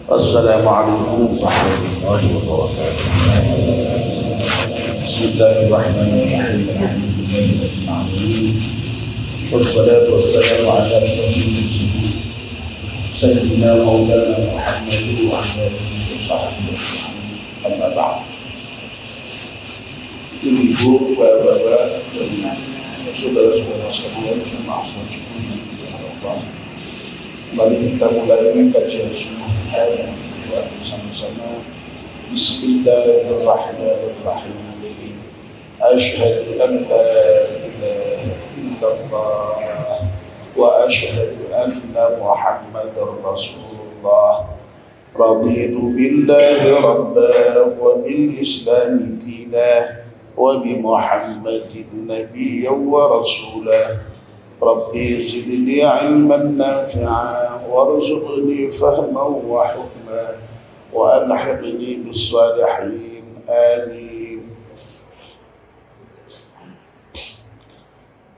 Assalamualaikum warahmatullahi wabarakatuh. Bismillahirrahmanirrahim. Wassalatu wassalamu ala asyrafil mursalin sayyidina maulana Muhammadin wa ala alihi washabbihi amma ba'd. Ibu, bapak-bapak, dan saudara-saudara sekalian yang maafkan Allah. Kembali kita mulai kajian sunnah kita bersama-sama. Bismillahirrahmanirrahim. Asyhadu an la ilaha illallah wa asyhadu anna Muhammadar Rasulullah. Raditu billahi rabban wa bil islami dinan wa bi Muhammadin nabiyyan wa rasulah. Rabbi zidni ilman nafi'an warzuqni fahman wa hukman wa alhiqni bis salihin. Amin.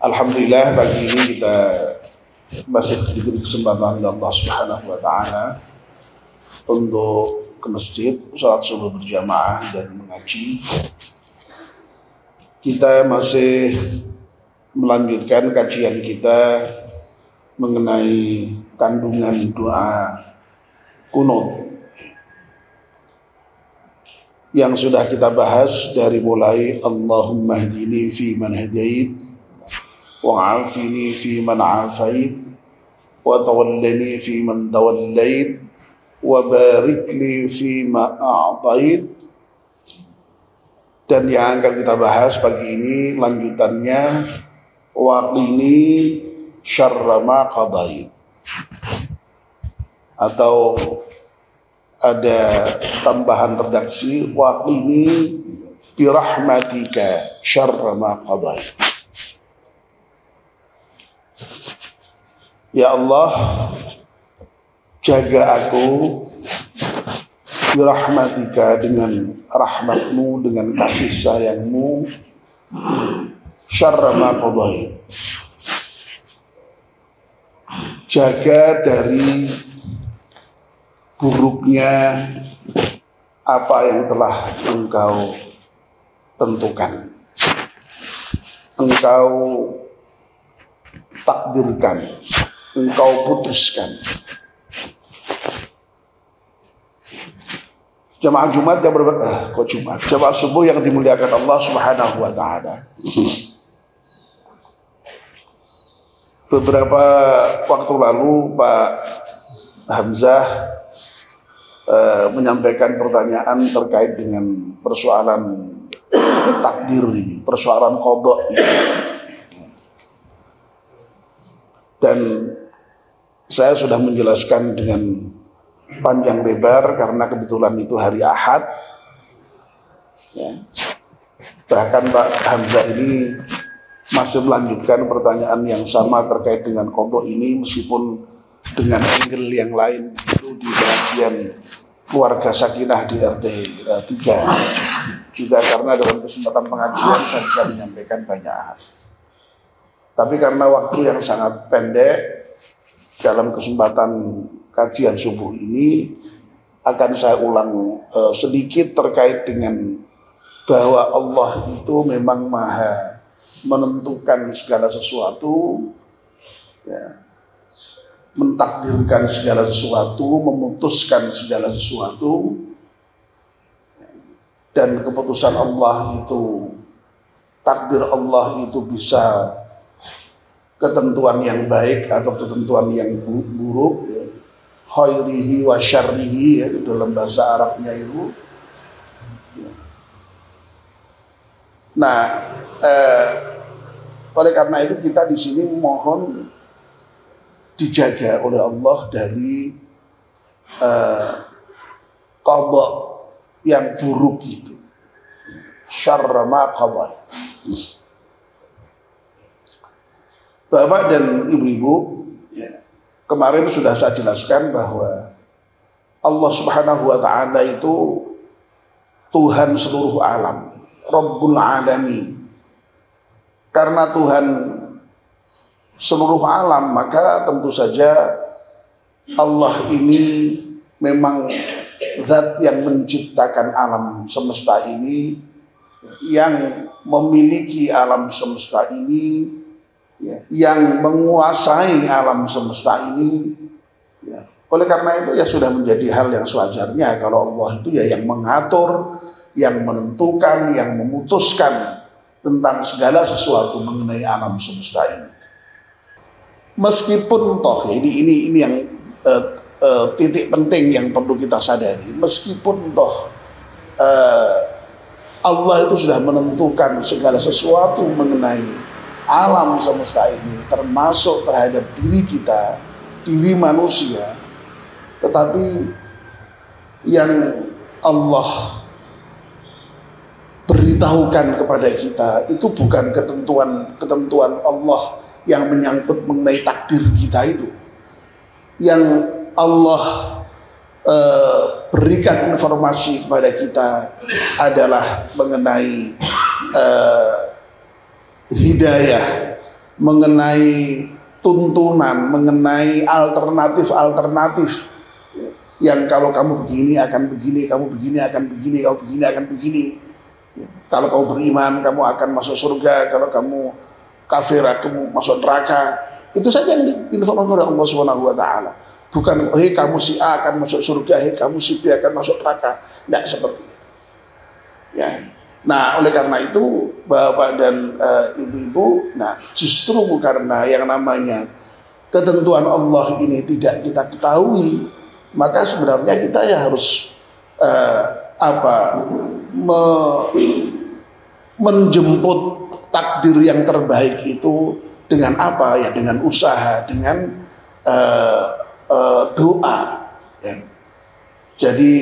Alhamdulillah, pagi ini kita masih diberi kesempatan oleh Allah Subhanahu wa taala untuk ke masjid, salat subuh berjamaah dan mengaji. Kita masih melanjutkan kajian kita mengenai kandungan doa kunut yang sudah kita bahas dari mulai Allahumma hdini fi man hadait wa afini fi man afait wa tawallani fi man tawallait wa barik li fi ma a'tait. Dan yang akan kita bahas pagi ini lanjutannya, waqini syarra ma qadait, atau ada tambahan redaksi waqini birahmatika syarra ma qadait. Ya Allah, jaga aku birahmatika, dengan rahmatmu, dengan kasih sayangmu, syarra ma qadait, jaga dari buruknya apa yang telah engkau tentukan, engkau takdirkan, engkau putuskan. Jamaah Jumat yang jamaah subuh yang dimuliakan Allah Subhanahu wa taala. Beberapa waktu lalu Pak Hamzah menyampaikan pertanyaan terkait dengan persoalan takdir ini, persoalan qada ini. Dan saya sudah menjelaskan dengan panjang lebar karena kebetulan itu hari Ahad. Ya. Bahkan Pak Hamzah ini masih melanjutkan pertanyaan yang sama terkait dengan qada ini, meskipun dengan angle yang lain, itu di bagian keluarga Sakinah di RT 3. Juga karena dalam kesempatan pengajian saya bisa menyampaikan banyak hal. Tapi karena waktu yang sangat pendek, dalam kesempatan kajian subuh ini akan saya ulang sedikit terkait dengan bahwa Allah itu memang maha menentukan segala sesuatu, ya, mentakdirkan segala sesuatu, memutuskan segala sesuatu, dan keputusan Allah itu, takdir Allah itu bisa ketentuan yang baik atau ketentuan yang buruk, ya. Khairihi wa syarrihi, ya, dalam bahasa Arabnya itu. Nah, oleh karena itu kita di sini mohon dijaga oleh Allah dari qada yang buruk itu, syarra ma qada. Bapak dan ibu-ibu, ya, kemarin sudah saya jelaskan bahwa Allah Subhanahu wa taala itu Tuhan seluruh alam, Rabbul Alamin. Karena Tuhan seluruh alam, maka tentu saja Allah ini memang zat yang menciptakan alam semesta ini, yang memiliki alam semesta ini, ya, yang menguasai alam semesta ini, ya. Oleh karena itu ya sudah menjadi hal yang sewajarnya kalau Allah itu ya yang mengatur, yang menentukan, yang memutuskan tentang segala sesuatu mengenai alam semesta ini. Meskipun toh ini yang titik penting yang perlu kita sadari, meskipun toh Allah itu sudah menentukan segala sesuatu mengenai alam semesta ini, termasuk terhadap diri kita, diri manusia, tetapi yang Allah beritahukan kepada kita itu bukan ketentuan Allah yang menyangkut mengenai takdir kita itu. Yang Allah berikan informasi kepada kita adalah mengenai hidayah, mengenai tuntunan, mengenai alternatif yang kalau kamu begini akan begini, kamu begini akan begini, kamu begini akan begini. Kalau kamu beriman, kamu akan masuk surga. Kalau kamu kafir, kamu masuk neraka. Itu saja yang diinformasikan oleh Allah Subhanahu wa taala. Bukan, hei kamu si A akan masuk surga, hei kamu si B akan masuk neraka. Tidak seperti itu. Ya. Nah, oleh karena itu, Bapak dan Ibu-ibu, nah justru karena yang namanya ketentuan Allah ini tidak kita ketahui, maka sebenarnya kita ya harus menjemput takdir yang terbaik itu dengan apa ya, dengan usaha, dengan doa ya. Jadi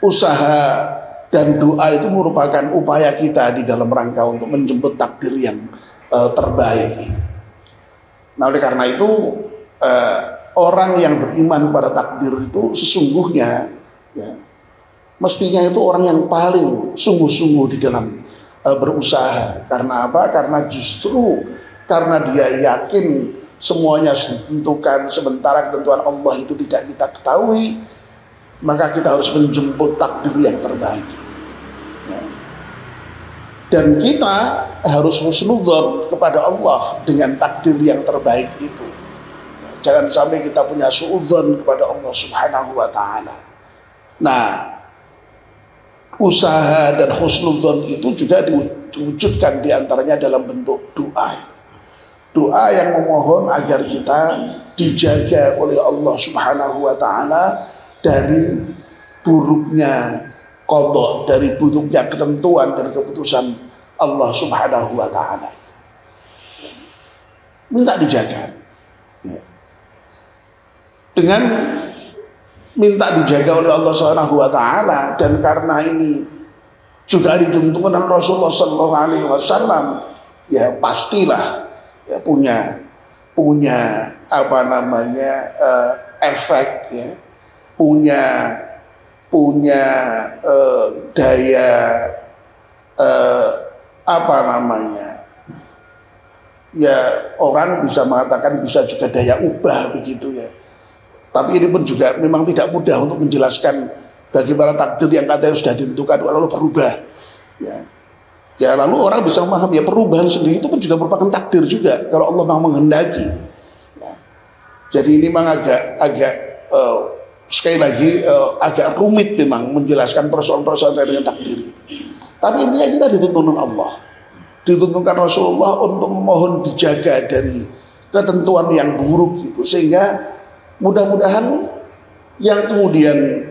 usaha dan doa itu merupakan upaya kita di dalam rangka untuk menjemput takdir yang terbaik. Nah, oleh karena itu orang yang beriman pada takdir itu sesungguhnya ya, mestinya itu orang yang paling sungguh-sungguh di dalam berusaha. Karena apa? Karena justru karena dia yakin semuanya sudah ditentukan, sementara ketentuan Allah itu tidak kita ketahui, maka kita harus menjemput takdir yang terbaik. Ya. Dan kita harus husnudzon kepada Allah dengan takdir yang terbaik itu. Jangan sampai kita punya suudzon kepada Allah Subhanahu wa taala. Nah, usaha dan husnudzon itu juga diwujudkan diantaranya dalam bentuk doa. Doa yang memohon agar kita dijaga oleh Allah Subhanahu wa taala dari buruknya qada, dari buruknya ketentuan dan keputusan Allah Subhanahu wa taala. Minta dijaga. Dengan minta dijaga oleh Allah Subhanahu wa taala, dan karena ini juga ditentukan oleh Rasulullah sallallahu alaihi wasallam, ya pastilah ya punya apa namanya efek ya, punya daya apa namanya ya, orang bisa mengatakan bisa juga daya ubah begitu ya. Tapi ini pun juga memang tidak mudah untuk menjelaskan bagaimana takdir yang katanya sudah ditentukan lalu berubah. Ya lalu orang bisa memahami ya, perubahan sendiri itu pun juga merupakan takdir juga kalau Allah mau menghendaki. Ya. Jadi ini memang agak sekali lagi agak rumit memang menjelaskan persoalan-persoalan dengan takdir. Tapi intinya kita dituntun Allah, dituntunkan Rasulullah untuk memohon dijaga dari ketentuan yang buruk itu, sehingga mudah-mudahan yang kemudian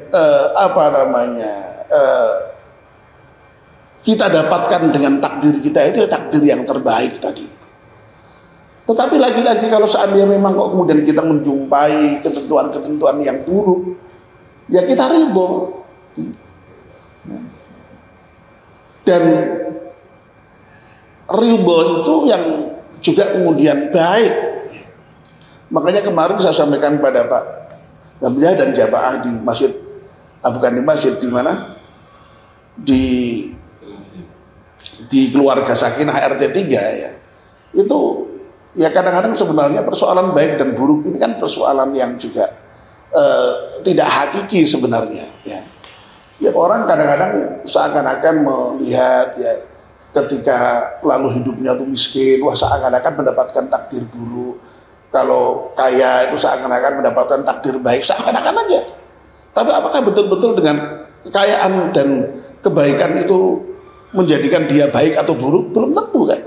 kita dapatkan dengan takdir kita itu takdir yang terbaik tadi. Tetapi lagi-lagi kalau seandainya memang kok kemudian kita menjumpai ketentuan-ketentuan yang buruk, ya kita ridho. Dan ridho itu yang juga kemudian baik. Makanya kemarin saya sampaikan pada Pak Gambiah dan jamaah di masjid, bukan di masjid, di mana? Di keluarga Sakinah RT 3 ya. Itu Ya kadang-kadang sebenarnya persoalan baik dan buruk ini kan persoalan yang juga tidak hakiki sebenarnya. Ya, ya orang kadang-kadang seakan-akan melihat ya ketika lalu hidupnya tuh miskin, wah seakan-akan mendapatkan takdir buruk. Kalau kaya itu seakan-akan mendapatkan takdir baik, seakan-akan aja. Tapi apakah betul-betul dengan kekayaan dan kebaikan itu menjadikan dia baik atau buruk? Belum tentu kan.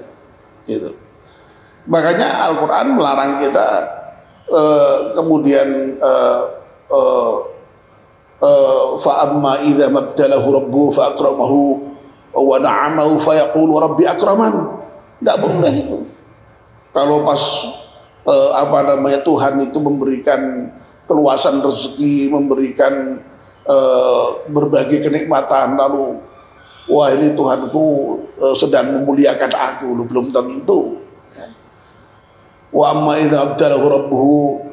Gitu. Makanya Al-Quran melarang kita kemudian fa'amma idza mabtalahu rabbuhu fa'akramahu wa na'amahu fayaqulu rabbi akraman. Tidak boleh itu. Kalau pas Tuhan itu memberikan keluasan rezeki, memberikan berbagai kenikmatan, lalu wah ini Tuhanku sedang memuliakan aku, belum tentu. Wa amma idza abtalahu rabbuhu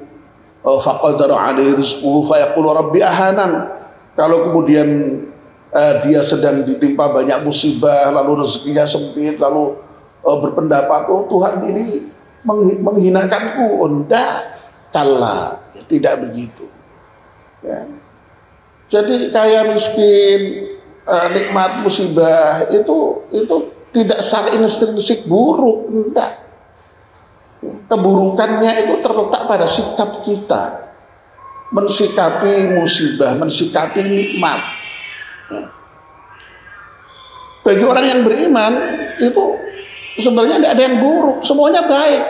faqadara 'alaihi rizquhu fayaqulu rabbi ahanan. Kalau kemudian dia sedang ditimpa banyak musibah, lalu rezekinya sempit, lalu berpendapat, oh Tuhan ini menghinakanku. Enggak, kalla, tidak begitu. Ya. Jadi kaya miskin, nikmat musibah itu tidak secara intrinsik buruk, enggak. Keburukannya itu terletak pada sikap kita mensikapi musibah, mensikapi nikmat. Ya. Bagi orang yang beriman itu sebenarnya tidak ada yang buruk, semuanya baik.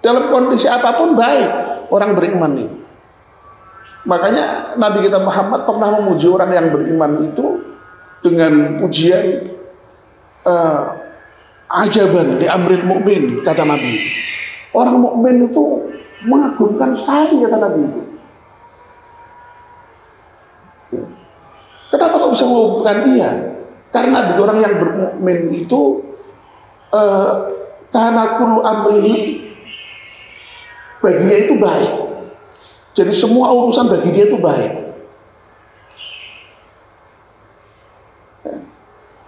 Dalam kondisi apapun baik orang beriman itu. Makanya Nabi kita Muhammad pernah memuji orang yang beriman itu dengan pujian ajaban di amril mukmin, kata Nabi. Orang mukmin itu mengagumkan sekali, kata Nabi itu. Ya. Kenapa kok bisa mengagumkan dia? Karena bagi orang yang bermukmin itu karena kullu amrihi baginya itu baik. Jadi semua urusan bagi dia itu baik. Ya.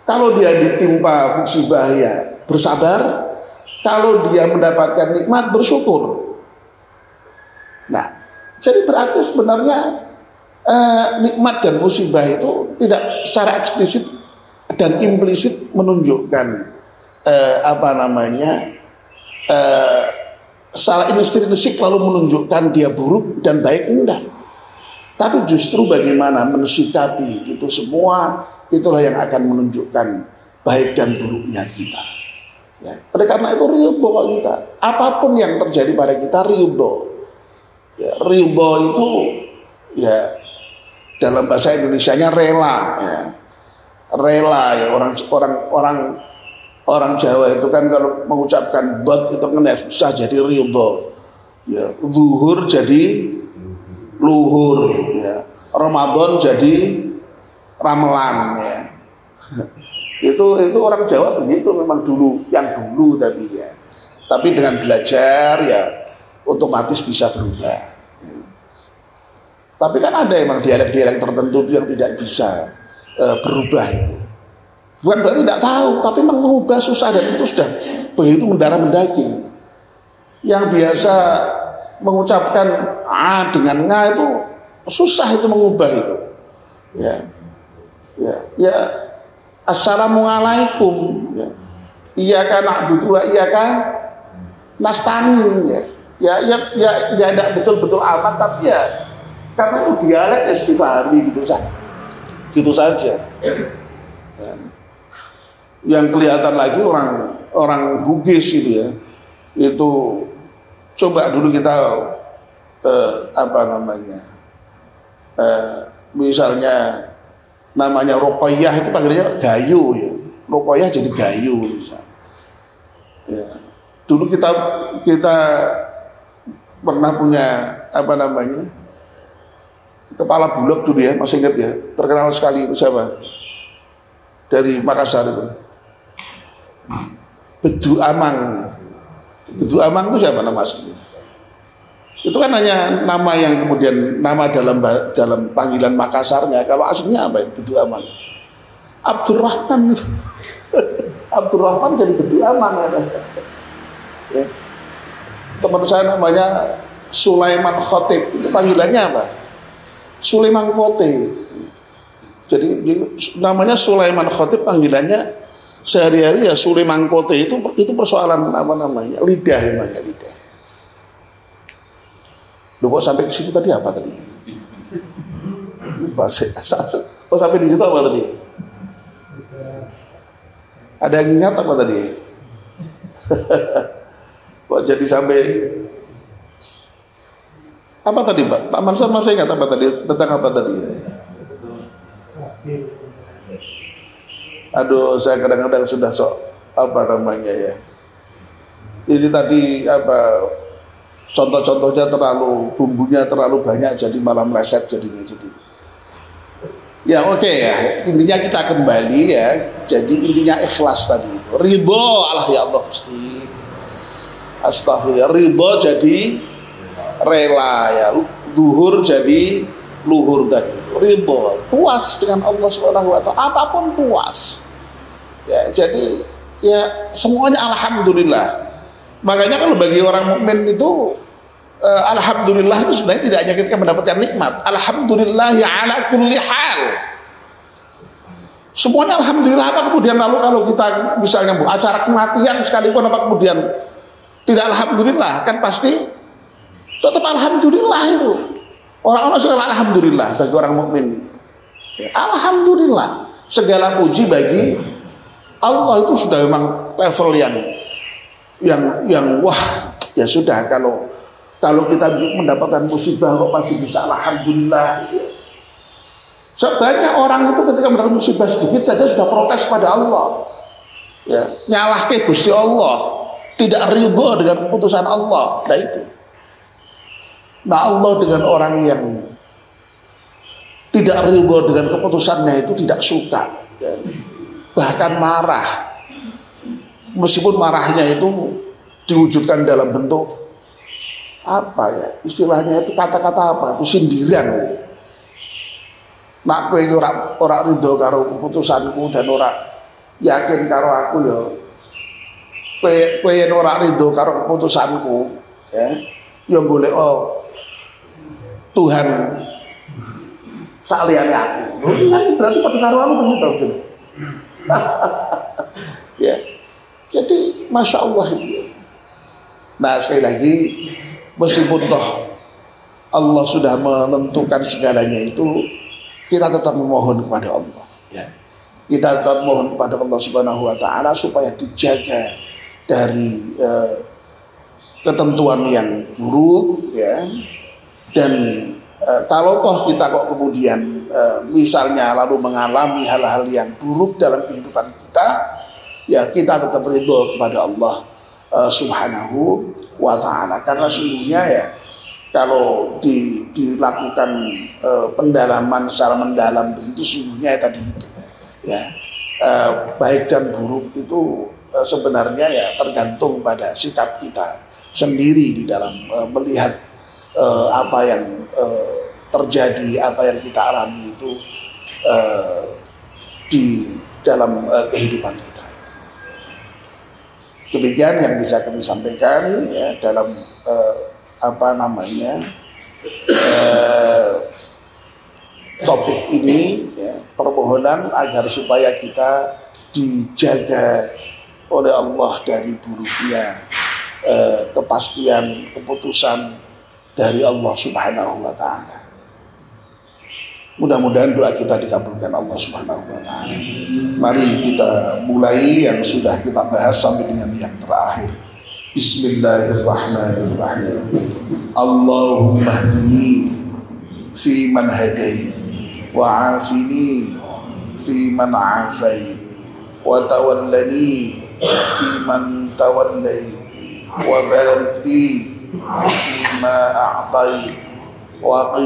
Kalau dia ditimpa musibah ya bersabar. Kalau dia mendapatkan nikmat bersyukur. Nah, jadi berarti sebenarnya nikmat dan musibah itu tidak secara eksplisit dan implisit menunjukkan secara intrinsik lalu menunjukkan dia buruk dan baik, enggak. Tapi justru bagaimana mensikapi itu semua, itulah yang akan menunjukkan baik dan buruknya kita. Ya. Oleh karena itu ridho kita, apapun yang terjadi pada kita ridho. Ya, ridho itu ya dalam bahasa Indonesianya rela. Ya. Rela ya orang Jawa itu kan kalau mengucapkan dot itu kan susah jadi ridho. Ya, zuhur jadi luhur. Ya. Ramadan jadi ramelan. Ya. Itu orang Jawa begitu memang dulu tadi ya. Tapi dengan belajar ya otomatis bisa berubah. Tapi kan ada memang dialek-dialek tertentu yang tidak bisa berubah itu. Bukan berarti tidak tahu, tapi memang mengubah susah dan itu sudah begitu mendarah mendaging. Yang biasa mengucapkan a dengan nga itu susah itu mengubah itu. Ya. Assalamualaikum. Iyyaka na'budu wa iyyaka nasta'in. Ya tidak betul-betul amat, tapi ya karena itu dialek ya dipahami gitu saja. Yang kelihatan lagi orang Bugis itu ya, itu coba dulu kita misalnya namanya Rokoyah itu panggilnya Gayu ya. Rokoyah jadi Gayu misalnya. Ya. Dulu kita pernah punya kepala bulog dulu ya, masih ingat ya, terkenal sekali itu siapa? Dari Makassar itu. Bedu Amang. Bedu Amang itu siapa nama aslinya? Itu kan hanya nama yang kemudian nama dalam panggilan Makassarnya. Kalau aslinya apa ya? Bedu Amang. Abdurrahman itu. Abdurrahman jadi Bedu Amang ya. teman saya namanya Sulaiman Khotib, itu panggilannya apa? Sulaiman Khotib. Jadi namanya Sulaiman Khotib, panggilannya sehari-hari ya Sulaiman Khotib. Itu persoalan apa namanya? Lidah namanya, lidah. Loh, kok sampai ke situ tadi apa tadi? Kok sampai di situ apa tadi? Ada yang ingat apa tadi? Kok jadi sampai apa tadi, Pak? Pak Mansur masih ingat apa tadi? Tentang apa tadi? Aduh, saya kadang-kadang sudah sok apa namanya ya. Ini tadi apa? Contoh-contohnya terlalu, bumbunya terlalu banyak, jadi malah meleset jadinya. Ya oke ya, intinya kita kembali ya. Jadi intinya ikhlas tadi. Ridho Allah ya Allah Gusti. Astagfirullah. Ridho jadi rela ya. Zuhur jadi luhur tadi. Ridho, puas dengan Allah Subhanahu wa taala, apapun puas. Ya, jadi ya semuanya alhamdulillah. Makanya kalau bagi orang mukmin itu alhamdulillah itu sebenarnya tidak hanya ketika mendapatkan nikmat. Alhamdulillah ya ala kulli hal. Semuanya alhamdulillah. Apa kemudian lalu kalau kita misalnya acara kematian sekalipun apa kemudian tidak alhamdulillah, kan pasti tetap alhamdulillah itu. Orang-orang segala alhamdulillah bagi orang mukmin. Alhamdulillah, segala puji bagi Allah, itu sudah memang level yang wah, ya sudah, kalau kita mendapatkan musibah kok masih bisa alhamdulillah. Sebanyak orang itu ketika mendapatkan musibah sedikit saja sudah protes pada Allah. Ya, nyalahke Gusti Allah, tidak ridho dengan keputusan Allah. Nah itu. Nah Allah dengan orang yang tidak ridho dengan keputusannya itu tidak suka, ya. Bahkan marah. Meskipun marahnya itu diwujudkan dalam bentuk apa ya, istilahnya itu kata-kata apa, itu sindiran. Nak kowe ora ridho karo keputusanku dan ora yakin karo aku ya. Kowe ora ridho karo keputusanku, ya. Ya golek Tuhan saliyane aku. Ini berarti pada karo aku begitu. Ya. Jadi masya Allah itu. Nah sekali lagi, meskipun toh Allah sudah menentukan segalanya itu, kita tetap memohon kepada Allah. Ya. Kita tetap memohon kepada Allah Subhanahu Wa Taala supaya dijaga dari ketentuan yang buruk, ya. Dan kalau toh kita kok kemudian misalnya lalu mengalami hal-hal yang buruk dalam kehidupan kita, ya kita tetap ridho kepada Allah Subhanahu wa Ta'ala. Karena sesungguhnya ya kalau dilakukan pendalaman secara mendalam begitu, sesungguhnya tadi itu ya baik dan buruk itu sebenarnya ya tergantung pada sikap kita sendiri di dalam melihat apa yang terjadi, apa yang kita alami itu di dalam kehidupan kita. Demikian yang bisa kami sampaikan ya dalam topik ini, ya, permohonan agar supaya kita dijaga oleh Allah dari buruknya kepastian keputusan dari Allah Subhanahu wa Ta'ala. Mudah-mudahan doa kita dikabulkan Allah Subhanahu wa Ta'ala. Mari kita mulai yang sudah kita bahas sampai dengan yang terakhir. Bismillahirrahmanirrahim. Allahumma hdini fi man hadait wa afini fi man afait wa tawallani fi man tawallait wa barik li fi ma a'tait wa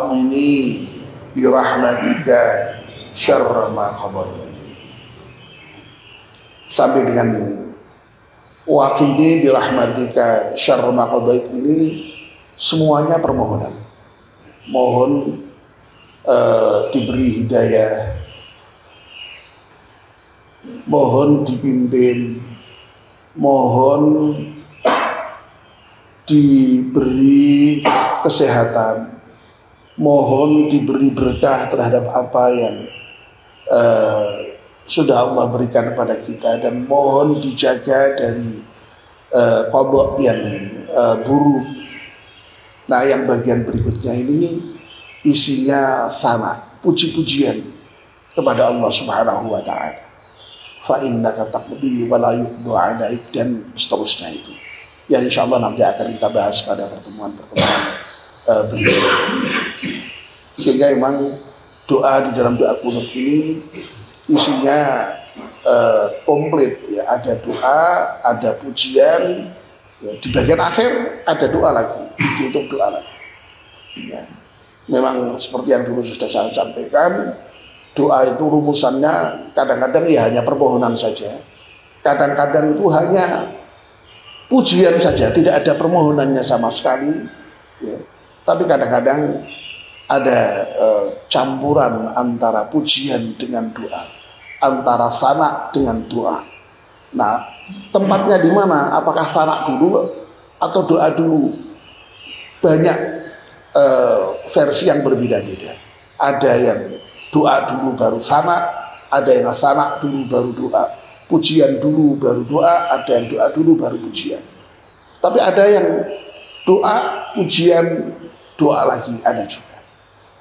qini bi rahmatika syarra ma qadait. Sampai dengan waqini bi rahmatika syarra ma qadait ini semuanya permohonan. Mohon diberi hidayah, mohon dipimpin, mohon diberi kesehatan, mohon diberi berkah terhadap apa yang sudah Allah berikan kepada kita, dan mohon dijaga dari qadha yang buruk. Nah, yang bagian berikutnya ini isinya sana, puji-pujian kepada Allah Subhanahu wa taala. Fa innaka taqdi wa la yuqda 'alaik, dan seterusnya itu. Ya, insyaallah nanti akan kita bahas pada pertemuan-pertemuan berikutnya. Sehingga memang doa di dalam doa qunut ini isinya komplit ya, ada doa, ada pujian ya, di bagian akhir ada doa lagi, dihitung doa lagi ya. Memang seperti yang dulu sudah saya sampaikan, doa itu rumusannya kadang-kadang ya hanya permohonan saja, kadang-kadang itu hanya pujian saja, tidak ada permohonannya sama sekali ya. Tapi kadang-kadang ada campuran antara pujian dengan doa, antara sana dengan doa. Nah, tempatnya di mana? Apakah sana dulu atau doa dulu? Banyak versi yang berbeda-beda. Ada yang doa dulu baru sana, ada yang sana dulu baru doa, pujian dulu baru doa, ada yang doa dulu baru pujian. Tapi ada yang doa, pujian, doa lagi, ada juga.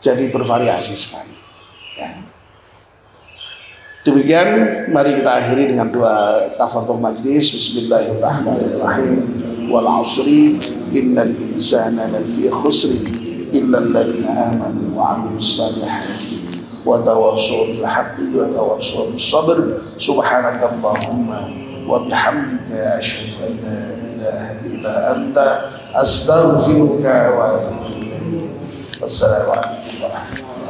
Jadi bervariasi sekali ya. Demikian, mari kita akhiri dengan doa tafadhol majlis. Bismillahirrahmanirrahim. Wal 'ashri innal insana lafi khusri illa alladziina aamanu wa 'amilus shalihati wa tawassaw bil haqqi wa tawassaw bis sabr. Subhanakallahumma wa bihamdika asyhadu an la ilaha illa anta astaghfiruka wa atubu ilaik. Wassalamualaikum warahmatullahi wabarakatuh.